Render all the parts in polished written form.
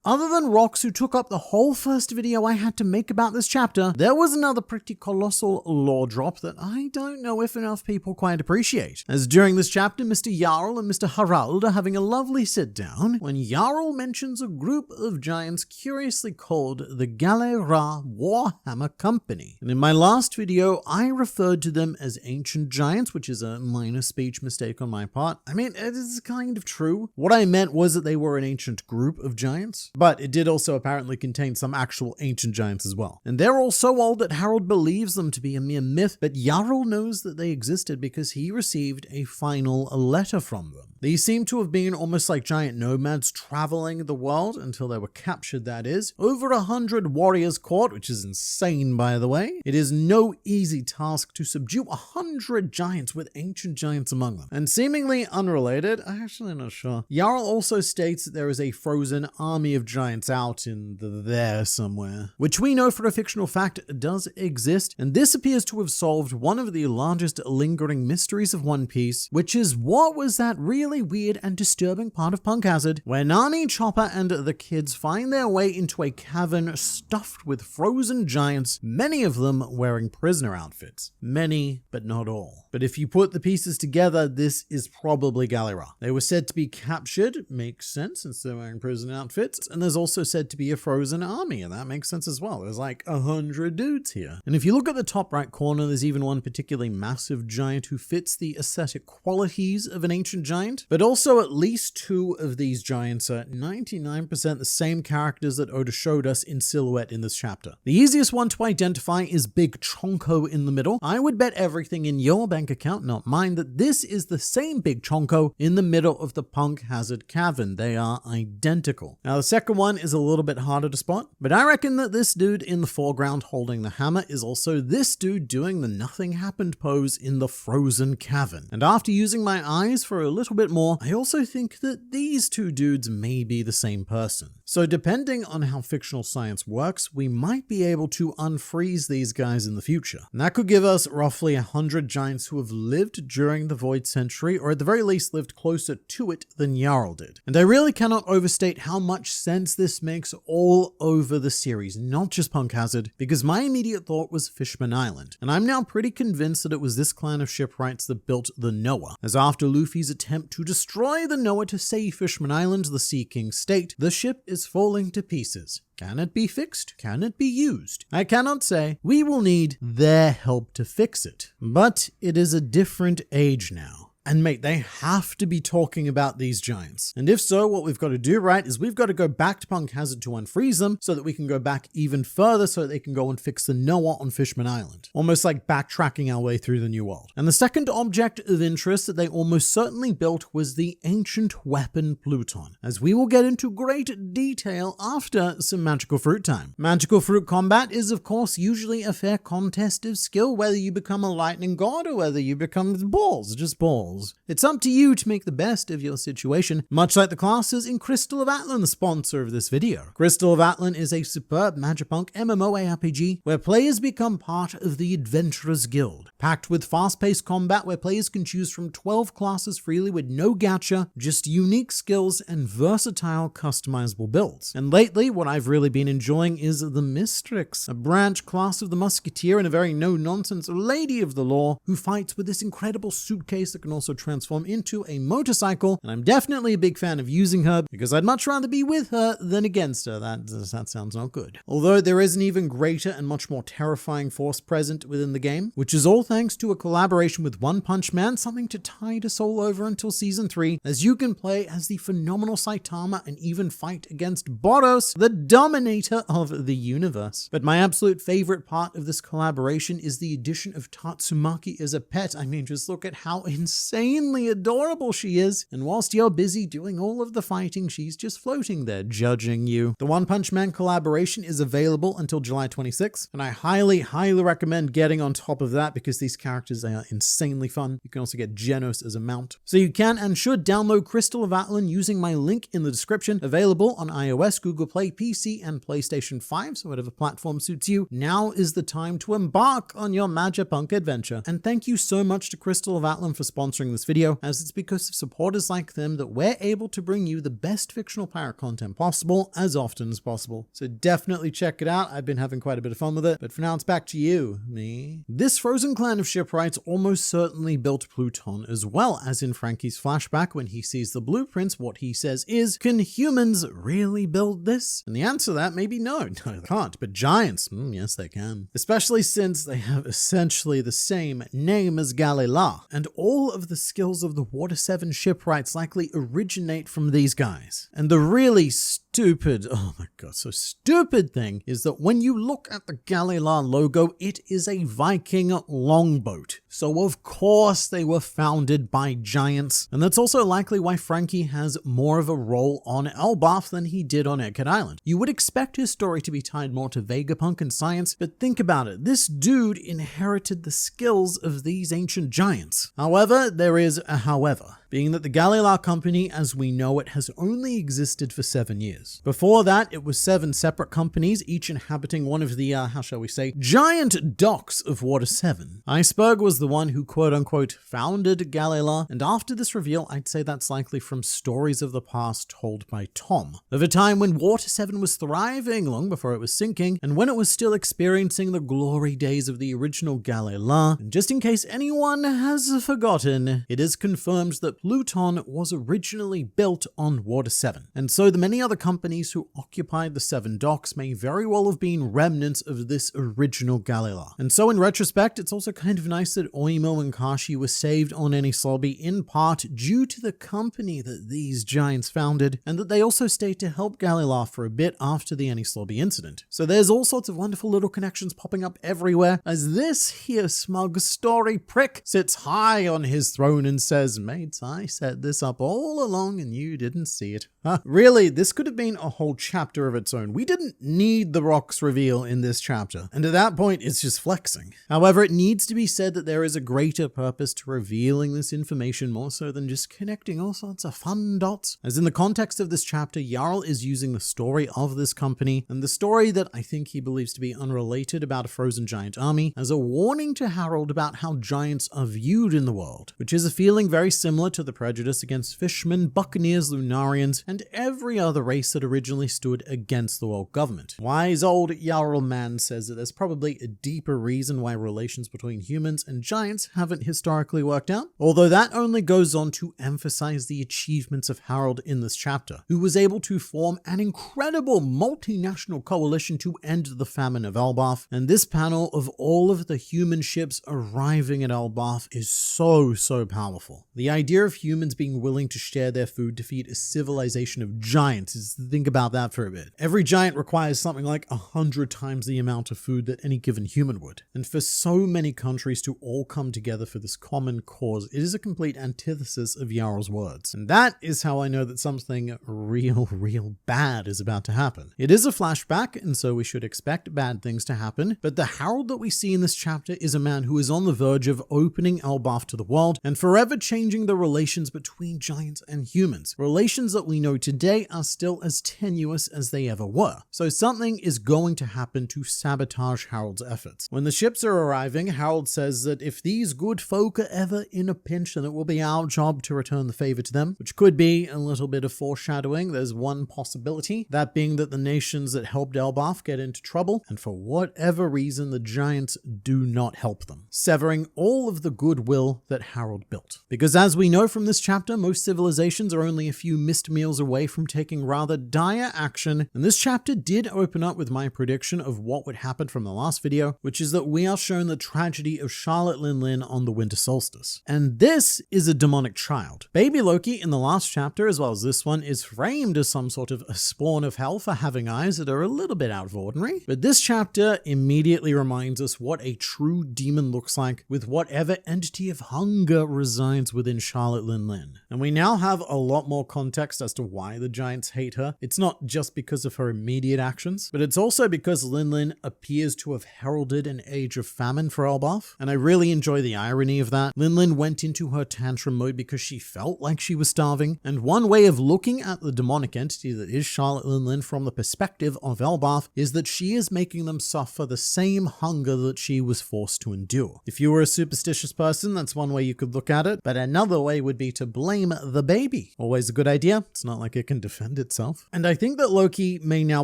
Other than Rox, who took up the whole first video I had to make about this chapter, there was another pretty colossal lore drop that I don't know if enough people quite appreciate. As during this chapter, Mr. Jarl and Mr. Harald are having a lovely sit down when Jarl mentions a group of giants curiously called the Galerra Warhammer Company. And in my last video, I referred to them as ancient giants, which is a minor speech mistake on my part. I mean, it is kind of true. What I meant was that they were an ancient group of giants. But it did also apparently contain some actual ancient giants as well. And they're all so old that Harold believes them to be a mere myth, but Jarl knows that they existed because he received a final letter from them. These seem to have been almost like giant nomads traveling the world until they were captured, that is. Over 100 warriors caught, which is insane by the way. It is no easy task to subdue 100 giants with ancient giants among them. And seemingly unrelated, I'm actually not sure, Jarl also states that there is a frozen army of giants out in there somewhere, which we know for a fictional fact does exist, and this appears to have solved one of the largest lingering mysteries of One Piece, which is what was that really weird and disturbing part of Punk Hazard where Nami, Chopper, and the kids find their way into a cavern stuffed with frozen giants, many of them wearing prisoner outfits. Many, but not all. But if you put the pieces together, this is probably Galerra. They were said to be captured, makes sense since they're wearing prisoner outfits, and there's also said to be a frozen army, and that makes sense as well. There's like 100 dudes here. And if you look at the top right corner, there's even one particularly massive giant who fits the aesthetic qualities of an ancient giant, but also at least two of these giants are 99% the same characters that Oda showed us in silhouette in this chapter. The easiest one to identify is Big Chonko in the middle. I would bet everything in your bank account, not mine, that this is the same Big Chonko in the middle of the Punk Hazard cavern. They are identical. Now the second one is a little bit harder to spot, but I reckon that this dude in the foreground holding the hammer is also this dude doing the nothing happened pose in the frozen cavern. And after using my eyes for a little bit more, I also think that these two dudes may be the same person. So depending on how fictional science works, we might be able to unfreeze these guys in the future. And that could give us roughly 100 giants who have lived during the Void Century, or at the very least lived closer to it than Jarl did. And I really cannot overstate how much sense this makes all over the series, not just Punk Hazard, because my immediate thought was Fishman Island. And I'm now pretty convinced that it was this clan of shipwrights that built the Noah, as after Luffy's attempt to destroy the Noah to save Fishman Island, the Sea King state, the ship is falling to pieces. Can it be fixed? Can it be used? I cannot say. We will need their help to fix it. But it is a different age now. And mate, they have to be talking about these giants. And if so, what we've got to do, right, is we've got to go back to Punk Hazard to unfreeze them so that we can go back even further so that they can go and fix the Noah on Fishman Island. Almost like backtracking our way through the New World. And the second object of interest that they almost certainly built was the ancient weapon Pluton, as we will get into great detail after some magical fruit time. Magical fruit combat is, of course, usually a fair contest of skill, whether you become a lightning god or whether you become balls, just balls. It's up to you to make the best of your situation, much like the classes in Crystal of Atlan, the sponsor of this video. Crystal of Atlan is a superb Magipunk MMORPG where players become part of the Adventurers Guild, packed with fast-paced combat where players can choose from 12 classes freely with no gacha, just unique skills and versatile customizable builds. And lately, what I've really been enjoying is the Mistrix, a branch class of the Musketeer and a very no-nonsense lady of the law who fights with this incredible suitcase that can also transform into a motorcycle, and I'm definitely a big fan of using her because I'd much rather be with her than against her. That sounds not good. Although there is an even greater and much more terrifying force present within the game, which is all thanks to a collaboration with One Punch Man, something to tide us all over until season 3, as you can play as the phenomenal Saitama and even fight against Boros, the dominator of the universe. But my absolute favorite part of this collaboration is the addition of Tatsumaki as a pet. I mean, just look at how insanely adorable she is, and whilst you're busy doing all of the fighting, she's just floating there judging you. The One Punch Man collaboration is available until July 26th, and I highly recommend getting on top of that because these characters, they are insanely fun. You can also get Genos as a mount. So you can and should download Crystal of Atlan using my link in the description, available on iOS, Google Play, PC, and PlayStation 5, so whatever platform suits you. Now is the time to embark on your Magipunk adventure. And thank you so much to Crystal of Atlan for sponsoring sponsoring this video, as it's because of supporters like them that we're able to bring you the best fictional pirate content possible as often as possible. So definitely check it out. I've been having quite a bit of fun with it, but for now it's back to you, me. This frozen clan of shipwrights almost certainly built Pluton, as well as in Frankie's flashback when he sees the blueprints. What he says is, can humans really build this? And the answer to that may be no, they can't, but giants, yes they can. Especially since they have essentially the same name as Galerra, and all of the skills of the Water 7 shipwrights likely originate from these guys. And the really stupid, oh my god, so stupid thing is that when you look at the Galerra logo, it is a Viking longboat. So of course they were founded by giants, and that's also likely why Frankie has more of a role on Elbaf than he did on Egghead Island. You would expect his story to be tied more to Vegapunk and science, but think about it, this dude inherited the skills of these ancient giants. However, there is a however, being that the Galerra company as we know it has only existed for 7 years. Before that, it was 7 separate companies, each inhabiting one of the, how shall we say, giant docks of Water 7. Iceberg was the one who quote-unquote founded Galerra, and after this reveal, I'd say that's likely from stories of the past told by Tom, of a time when Water 7 was thriving long before it was sinking, and when it was still experiencing the glory days of the original Galerra. And just in case anyone has forgotten, it is confirmed that Pluton was originally built on Water 7, and so the many other companies who occupied the 7 docks may very well have been remnants of this original Galerra. And so in retrospect, it's also kind of nice that Oimo and Kashi were saved on Enies Lobby in part due to the company that these giants founded, and that they also stayed to help Galerra for a bit after the Enies Lobby incident. So there's all sorts of wonderful little connections popping up everywhere, as this here smug story prick sits high on his throne and says, mates, I set this up all along and you didn't see it. Really, this could have been a whole chapter of its own. We didn't need the rocks reveal in this chapter, and at that point it's just flexing. However, it needs to be said that there is a greater purpose to revealing this information more so than just connecting all sorts of fun dots. As in the context of this chapter, Jarl is using the story of this company, and the story that I think he believes to be unrelated about a frozen giant army, as a warning to Harold about how giants are viewed in the world, which is a feeling very similar to the prejudice against fishermen, buccaneers, Lunarians, and every other race that originally stood against the world government. Wise old Jarl man says that there's probably a deeper reason why relations between humans and giants haven't historically worked out, although that only goes on to emphasize the achievements of Harold in this chapter, who was able to form an incredible multinational coalition to end the famine of Elbaf, and this panel of all of the human ships arriving at Elbaf is so powerful. The idea of humans being willing to share their food to feed a civilization of giants is, think about that for a bit. Every giant requires something like 100 times the amount of food that any given human would. And for so many countries to all come together for this common cause, it is a complete antithesis of Jarl's words. And that is how I know that something real bad is about to happen. It is a flashback, and so we should expect bad things to happen, but the Harold that we see in this chapter is a man who is on the verge of opening Elbaf to the world and forever changing the relations between giants and humans. Relations that we know today are still as tenuous as they ever were. So something is going to happen to sabotage Harold's efforts. When the ships are arriving, Harold says that if these good folk are ever in a pinch, then it will be our job to return the favor to them, which could be a little bit of foreshadowing. There's one possibility, that being that the nations that helped Elbaf get into trouble, and for whatever reason the giants do not help them, severing all of the goodwill that Harold built. Because as we know from this chapter, most civilizations are only a few missed meals away from taking rather dire action, and this chapter did open up with my prediction of what would happen from the last video, which is that we are shown the tragedy of Charlotte Linlin on the winter solstice. And this is a demonic child. Baby Loki in the last chapter, as well as this one, is framed as some sort of a spawn of hell for having eyes that are a little bit out of ordinary, but this chapter immediately reminds us what a true demon looks like, with whatever entity of hunger resides within Charlotte Linlin. And we now have a lot more context as to why the giants hate her. It's not just because of her immediate actions, but it's also because Linlin appears to have heralded an age of famine for Elbaf, and I really enjoy the irony of that. Linlin went into her tantrum mode because she felt like she was starving, and one way of looking at the demonic entity that is Charlotte Linlin from the perspective of Elbaf is that she is making them suffer the same hunger that she was forced to endure. If you were a superstitious person, that's one way you could look at it, but another way would be to blame the baby. Always a good idea. It's not like it can defend itself. And I think that Loki may now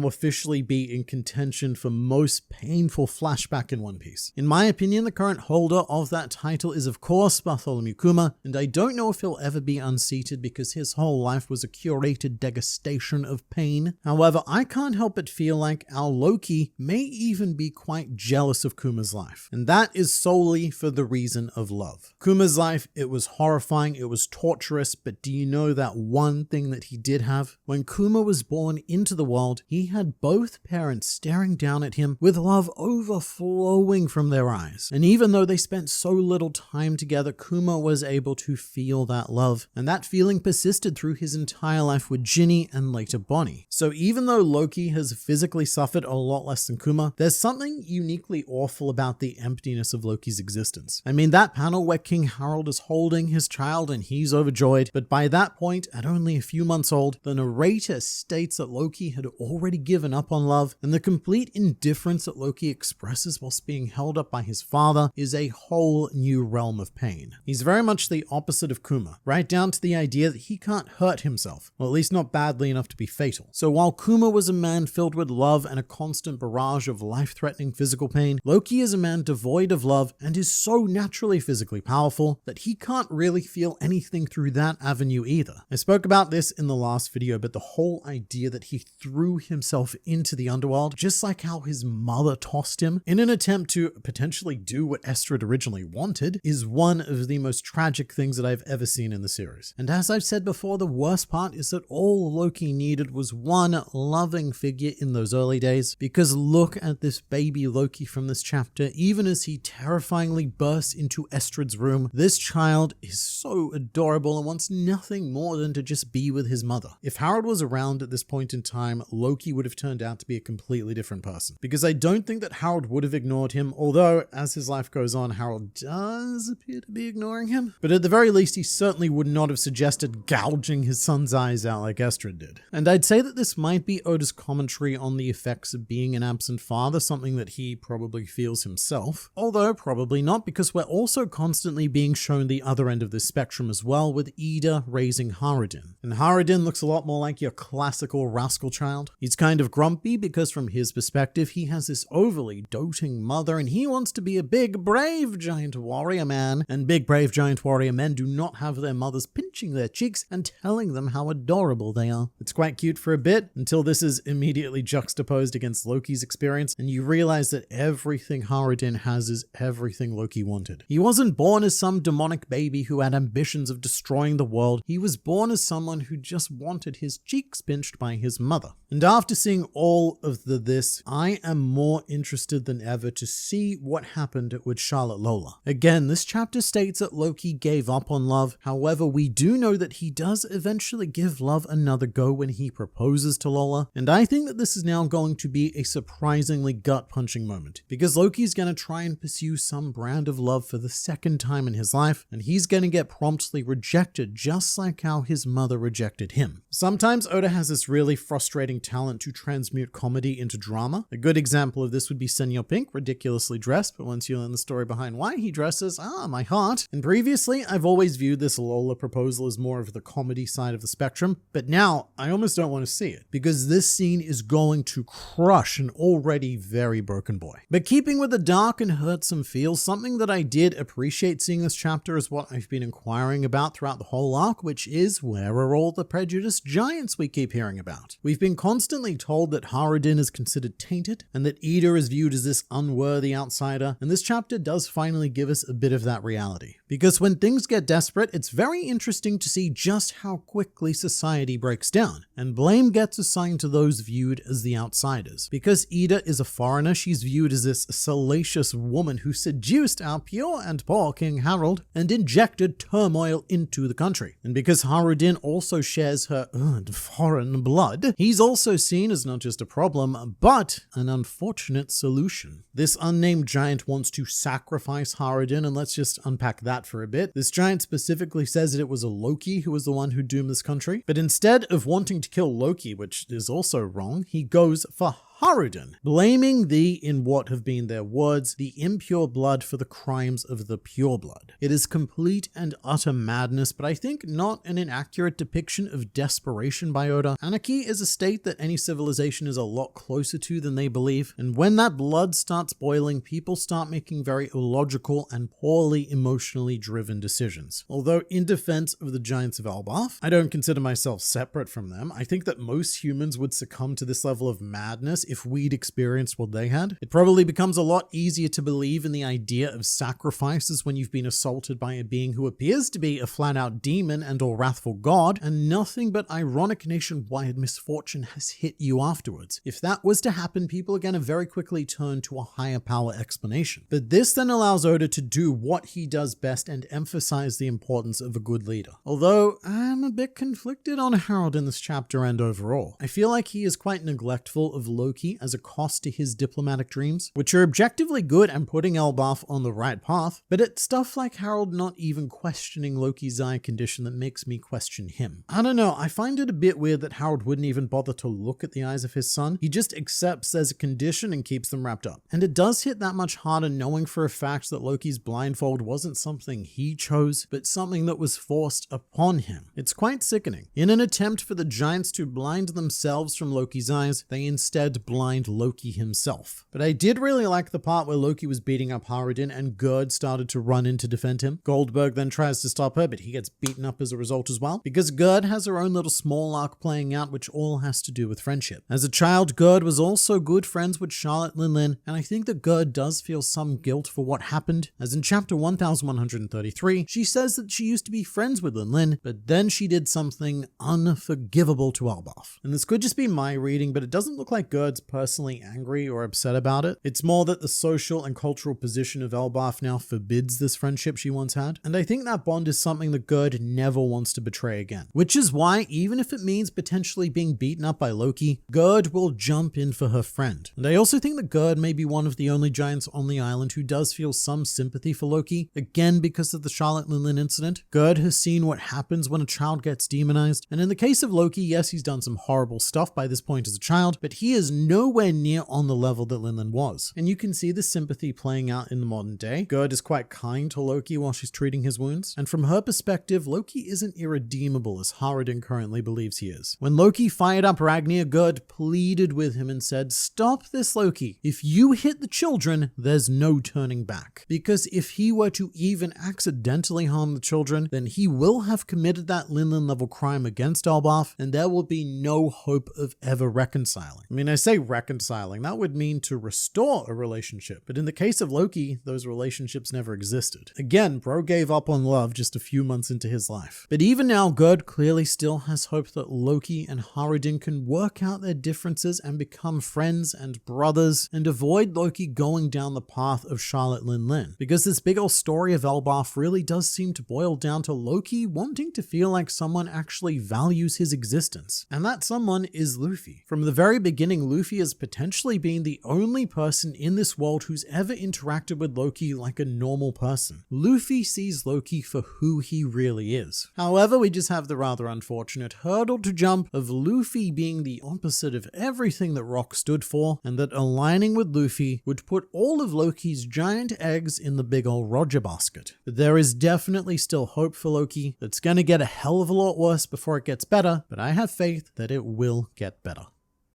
officially be in contention for most painful flashback in One Piece. In my opinion, the current holder of that title is of course Bartholomew Kuma, and I don't know if he'll ever be unseated because his whole life was a curated degustation of pain. However, I can't help but feel like our Loki may even be quite jealous of Kuma's life, and that is solely for the reason of love. Kuma's life, it was horrifying, it was torturous, but do you know that one thing that he did have? When Kuma was born into the world, he had both parents staring down at him with love overflowing from their eyes. And even though they spent so little time together, Kuma was able to feel that love, and that feeling persisted through his entire life with Ginny and later Bonnie. So even though Loki has physically suffered a lot less than Kuma, there's something uniquely awful about the emptiness of Loki's existence. I mean, that panel where King Harold is holding his child and he's overjoyed, but by that point, at only a few months old, the narrator states that Loki had already given up on love, and the complete indifference that Loki expresses whilst being held up by his father is a whole new realm of pain. He's very much the opposite of Kuma, right down to the idea that he can't hurt himself, or at least not badly enough to be fatal. So while Kuma was a man filled with love and a constant barrage of life-threatening physical pain, Loki is a man devoid of love and is so naturally physically powerful that he can't really feel anything through that avenue either. I spoke about this in the last video, but the whole idea that he threw himself into the underworld, just like how his mother tossed him, in an attempt to potentially do what Estrid originally wanted, is one of the most tragic things that I've ever seen in the series. And as I've said before, the worst part is that all Loki needed was one loving figure in those early days, because look at this baby Loki from this chapter. Even as he terrifyingly bursts into Estrid's room, this child is so adorable and wants nothing more than to just be with his mother. If Harold was around at this point in time, Loki would have turned out to be a completely different person, because I don't think that Harold would have ignored him, although as his life goes on, Harold does appear to be ignoring him. But at the very least, he certainly would not have suggested gouging his son's eyes out like Estrid did. And I'd say that this might be Oda's commentary on the effects of being an absent father, something that he probably feels himself, although probably not, because we're also constantly being shown the other end of this spectrum as well, with Ida raising Haradin. And Haradin looks a lot more like your classical rascal child. He's kind of grumpy because from his perspective, he has this overly doting mother and he wants to be a big, brave giant warrior man, and big, brave giant warrior men do not have their mothers pinching their cheeks and telling them how adorable they are. It's quite cute for a bit, until this is immediately juxtaposed against Loki's experience, and you realize that everything Haradin has is everything Loki wanted. He wasn't born as some demonic baby who had ambitions of destroying the world. He was born as someone who just wanted his cheeks pinched by his mother. And after seeing all of this, I am more interested than ever to see what happened with Charlotte Lola. Again, this chapter states that Loki gave up on love. However, we do know that he does eventually give love another go when he proposes to Lola, and I think that this is now going to be a surprisingly gut-punching moment, because Loki's going to try and pursue some brand of love for the second time in his life, and he's going to get promptly rejected, just like how his mother rejected him. Sometimes Oda has this really frustrating talent to transmute comedy into drama. A good example of this would be Senor Pink, ridiculously dressed, but once you learn the story behind why he dresses, my heart. And previously, I've always viewed this Lola proposal as more of the comedy side of the spectrum, but now I almost don't want to see it, because this scene is going to crush an already very broken boy. But keeping with the dark and hurtsome feel, something that I did appreciate seeing this chapter is what I've been inquiring about throughout the whole arc, which is, where are all the Prejudice giants we keep hearing about? We've been constantly told that Haradin is considered tainted, and that Ida is viewed as this unworthy outsider, and this chapter does finally give us a bit of that reality. Because when things get desperate, it's very interesting to see just how quickly society breaks down, and blame gets assigned to those viewed as the outsiders. Because Ida is a foreigner, she's viewed as this salacious woman who seduced our pure and poor King Harold and injected turmoil into the country. And because Haradin also shares shares her foreign blood, he's also seen as not just a problem, but an unfortunate solution. This unnamed giant wants to sacrifice Haradin, and let's just unpack that for a bit. This giant specifically says that it was a Loki who was the one who doomed this country, but instead of wanting to kill Loki, which is also wrong, he goes for Haradin, blaming the, in what have been their words, the impure blood for the crimes of the pure blood. It is complete and utter madness, but I think not an inaccurate depiction of desperation by Oda. Anarchy is a state that any civilization is a lot closer to than they believe, and when that blood starts boiling, people start making very illogical and poorly emotionally driven decisions. Although in defense of the giants of Elbaf, I don't consider myself separate from them. I think that most humans would succumb to this level of madness if we'd experienced what they had. It probably becomes a lot easier to believe in the idea of sacrifices when you've been assaulted by a being who appears to be a flat-out demon and or wrathful god, and nothing but ironic nationwide misfortune has hit you afterwards. If that was to happen, people are going to very quickly turn to a higher power explanation. But this then allows Oda to do what he does best and emphasize the importance of a good leader. Although I'm a bit conflicted on Harold in this chapter and overall. I feel like he is quite neglectful of Loki as a cost to his diplomatic dreams, which are objectively good and putting Elbaf on the right path, but it's stuff like Harold not even questioning Loki's eye condition that makes me question him. I don't know, I find it a bit weird that Harold wouldn't even bother to look at the eyes of his son. He just accepts there's a condition and keeps them wrapped up. And it does hit that much harder knowing for a fact that Loki's blindfold wasn't something he chose, but something that was forced upon him. It's quite sickening. In an attempt for the giants to blind themselves from Loki's eyes, they instead blind Loki himself. But I did really like the part where Loki was beating up Haradin and Gerd started to run in to defend him. Goldberg then tries to stop her, but he gets beaten up as a result as well, because Gerd has her own little small arc playing out, which all has to do with friendship. As a child, Gerd was also good friends with Charlotte Linlin, and I think that Gerd does feel some guilt for what happened, as in chapter 1133, she says that she used to be friends with Linlin, but then she did something unforgivable to Elbaf. And this could just be my reading, but it doesn't look like Gerd's personally angry or upset about it. It's more that the social and cultural position of Elbaf now forbids this friendship she once had, and I think that bond is something that Gerd never wants to betray again. Which is why, even if it means potentially being beaten up by Loki, Gerd will jump in for her friend. And I also think that Gerd may be one of the only giants on the island who does feel some sympathy for Loki, again because of the Charlotte Linlin incident. Gerd has seen what happens when a child gets demonized, and in the case of Loki, yes, he's done some horrible stuff by this point as a child, but he is nowhere near on the level that Linlin was. And you can see the sympathy playing out in the modern day. Gerd is quite kind to Loki while she's treating his wounds, and from her perspective, Loki isn't irredeemable as Haradin currently believes he is. When Loki fired up Ragnir, Gerd pleaded with him and said, "Stop this, Loki. If you hit the children, there's no turning back. Because if he were to even accidentally harm the children, then he will have committed that Linlin level crime against Elbaf, and there will be no hope of ever reconciling." I mean, I say reconciling, that would mean to restore a relationship, but in the case of Loki, those relationships never existed. Again, bro gave up on love just a few months into his life. But even now, Gerd clearly still has hope that Loki and Haradin can work out their differences and become friends and brothers and avoid Loki going down the path of Charlotte Linlin. Because this big old story of Elbaf really does seem to boil down to Loki wanting to feel like someone actually values his existence. And that someone is Luffy. From the very beginning, Luffy has potentially been the only person in this world who's ever interacted with Loki like a normal person. Luffy sees Loki for who he really is. However, we just have the rather unfortunate hurdle to jump of Luffy being the opposite of everything that Rock stood for, and that aligning with Luffy would put all of Loki's giant eggs in the big ol' Roger basket. But there is definitely still hope for Loki. It's gonna get a hell of a lot worse before it gets better, but I have faith that it will get better.